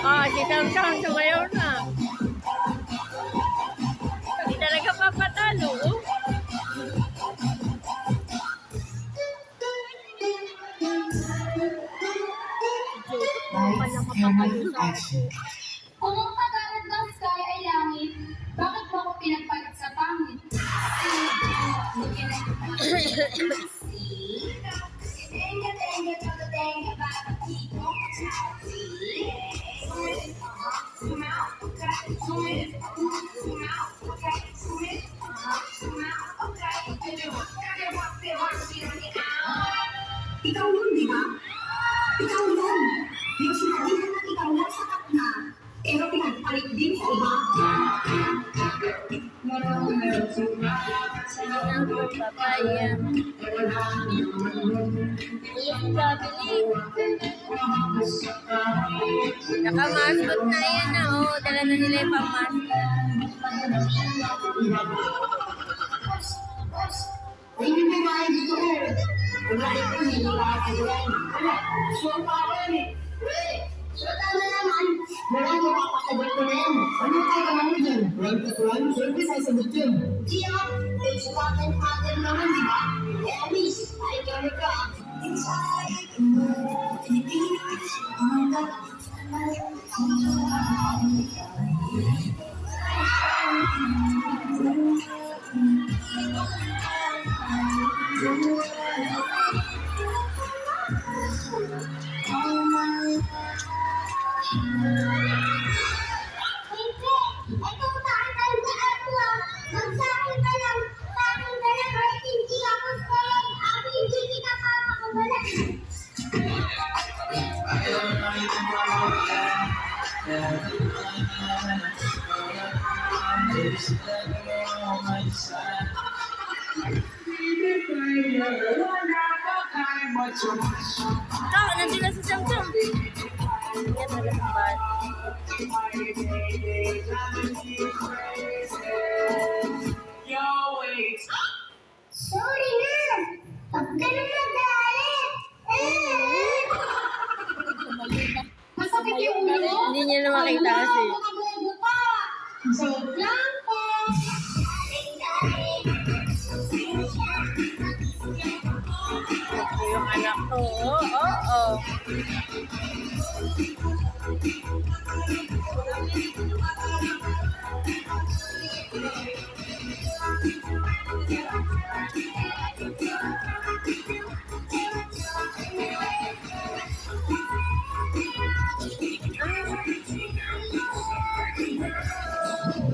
Ah, si Samsung sumayaw na. Hindi talaga papatalo. Oh. Kung ang pag-arad ng sky ay langit, bakit mo ako pinagpalit sa pangit? Ikaw yun, di ba? Ikaw yun. Yung sinabihan na ikaw lang sapat na, pero pinagpalit din sa iba. Papaya. Nakamascot na yan na. Oh, dala na nila yung pang-mascot. Hindi mo ba yung dito ko? Wala ito, hindi ba ako yan? Sure pa ako yan eh. Sure tama naman. Wala mo papakabot ko na yan. Ano tayo ka naman dyan? Siyempre sasagot yun. Di yan. May suwakan pattern naman, di ba? Eh, Amis, ay kami ka. Inside, Pilipinas, Ito, nandun na si Samsung. Yan, nalasambat. sorry na! Huwag ka na magalit! Masakit yung ulo? Hindi niya na makita kasi. Makabobo pa! Joke lang po! Ito yung anak ko. Oh.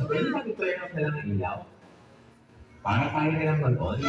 Pwede ba i-turn off na lang ang ilaw? Para kaya nilang mag-on?